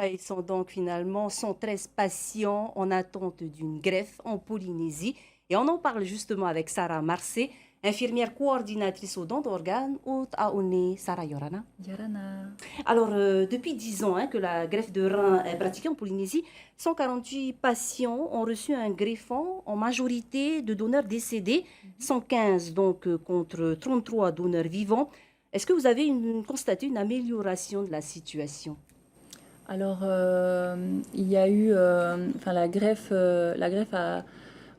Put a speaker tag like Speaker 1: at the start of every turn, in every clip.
Speaker 1: Ils sont donc finalement 113 patients en attente d'une greffe en Polynésie. Et on en parle justement avec Sarah Marcé, infirmière coordinatrice aux dons d'organes au Taoné Sarah Yorana.
Speaker 2: Yarana.
Speaker 1: Alors, depuis 10 ans que la greffe de rein est pratiquée en Polynésie, 148 patients ont reçu un greffon, en majorité de donneurs décédés, 115 donc contre 33 donneurs vivants. Est-ce que vous avez constaté une amélioration de la situation?
Speaker 2: Alors, il y a eu, enfin la greffe a,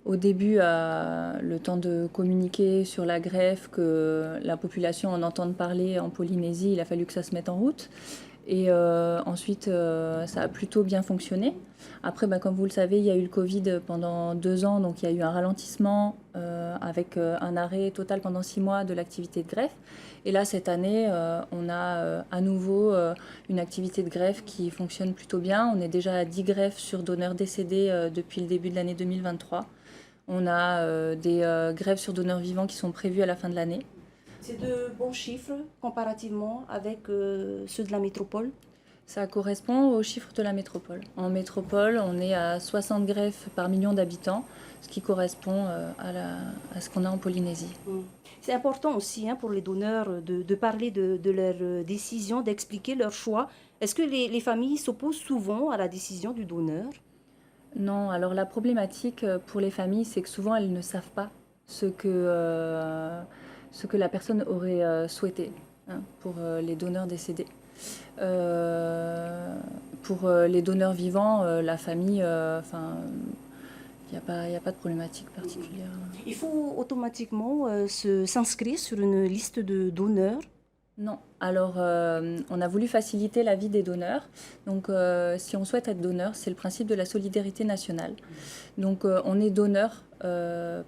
Speaker 2: au début a le temps de communiquer sur la greffe, que la population en entende parler en Polynésie. Il a fallu que ça se mette en route. Et ensuite, ça a plutôt bien fonctionné. Après, comme vous le savez, il y a eu le Covid pendant 2 ans, donc il y a eu un ralentissement avec un arrêt total pendant 6 mois de l'activité de greffe. Et là, cette année, on a à nouveau une activité de greffe qui fonctionne plutôt bien. On est déjà à 10 greffes sur donneurs décédés depuis le début de l'année 2023. On a des greffes sur donneurs vivants qui sont prévues à la fin de l'année.
Speaker 1: C'est de bons chiffres comparativement avec ceux de la métropole?
Speaker 2: Ça correspond aux chiffres de la métropole. En métropole, on est à 60 greffes par million d'habitants, ce qui correspond à ce qu'on a en Polynésie.
Speaker 1: Mm. C'est important aussi pour les donneurs de parler de leurs décisions, d'expliquer leurs choix. Est-ce que les familles s'opposent souvent à la décision du donneur?
Speaker 2: Non, alors la problématique pour les familles, c'est que souvent elles ne savent pas ce que la personne aurait souhaité, hein, pour les donneurs décédés. Pour les donneurs vivants, la famille, enfin, il y a pas de problématique particulière.
Speaker 1: Il faut automatiquement s'inscrire sur une liste de donneurs.
Speaker 2: Non. Alors, on a voulu faciliter la vie des donneurs. Donc, si on souhaite être donneur, c'est le principe de la solidarité nationale. Donc, on est donneur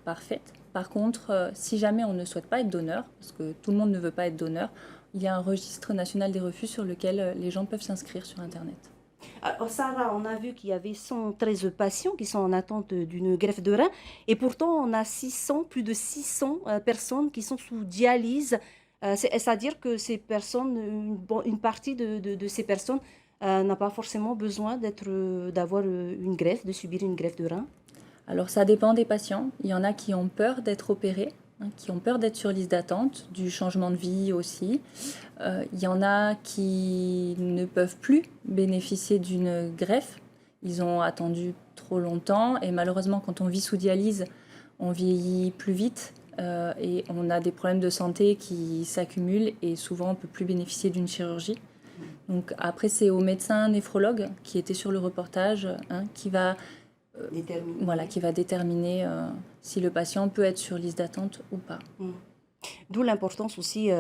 Speaker 2: parfait. Par contre, si jamais on ne souhaite pas être donneur, parce que tout le monde ne veut pas être donneur, il y a un registre national des refus sur lequel les gens peuvent s'inscrire sur Internet.
Speaker 1: Alors, Sarah, on a vu qu'il y avait 113 patients qui sont en attente d'une greffe de rein et pourtant on a 600, plus de 600 personnes qui sont sous dialyse. C'est-à-dire que ces personnes, une partie de ces personnes n'a pas forcément besoin d'avoir une greffe, de subir une greffe de rein.
Speaker 2: Alors ça dépend des patients. Il y en a qui ont peur d'être opérés, hein, qui ont peur d'être sur liste d'attente, du changement de vie aussi. Il y en a qui ne peuvent plus bénéficier d'une greffe. Ils ont attendu trop longtemps et malheureusement quand on vit sous dialyse, on vieillit plus vite et on a des problèmes de santé qui s'accumulent et souvent on ne peut plus bénéficier d'une chirurgie. Donc après c'est au médecin néphrologue qui était sur le reportage, hein,
Speaker 1: Déterminée.
Speaker 2: qui va déterminer si le patient peut être sur liste d'attente ou pas.
Speaker 1: D'où l'importance aussi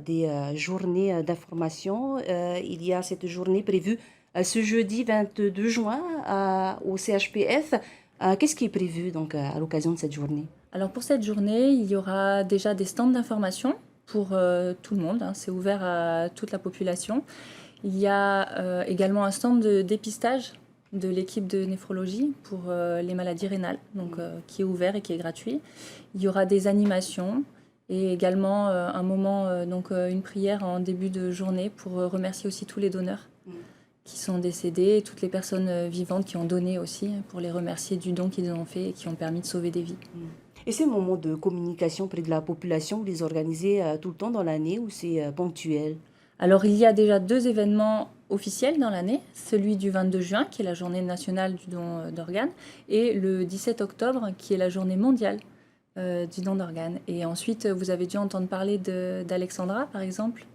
Speaker 1: des journées d'information. Il y a cette journée prévue ce jeudi 22 juin au CHPF. Qu'est-ce qui est prévu donc à l'occasion de cette journée?
Speaker 2: Alors pour cette journée, il y aura déjà des stands d'information pour tout le monde, hein, c'est ouvert à toute la population. Il y a également un stand de dépistage de l'équipe de néphrologie pour les maladies rénales, donc, qui est ouvert et qui est gratuit. Il y aura des animations et également un moment, une prière en début de journée pour remercier aussi tous les donneurs qui sont décédés et toutes les personnes vivantes qui ont donné aussi, pour les remercier du don qu'ils ont fait et qui ont permis de sauver des vies.
Speaker 1: Et ces moments de communication auprès de la population, vous les organisez tout le temps dans l'année ou c'est ponctuel?
Speaker 2: Alors il y a déjà 2 événements officiels dans l'année, celui du 22 juin qui est la journée nationale du don d'organes et le 17 octobre qui est la journée mondiale du don d'organes. Et ensuite vous avez dû entendre parler d'Alexandra par exemple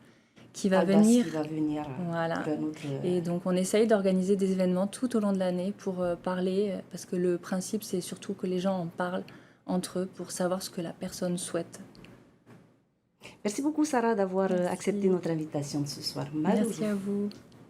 Speaker 2: qui va
Speaker 1: Albas
Speaker 2: venir.
Speaker 1: qui va venir
Speaker 2: Voilà.
Speaker 1: pour un autre,
Speaker 2: Et donc on essaye d'organiser des événements tout au long de l'année pour parler, parce que le principe c'est surtout que les gens en parlent entre eux pour savoir ce que la personne souhaite.
Speaker 1: Merci beaucoup Sarah d'avoir
Speaker 2: Merci.
Speaker 1: accepté notre invitation de ce soir.
Speaker 2: Merci à vous.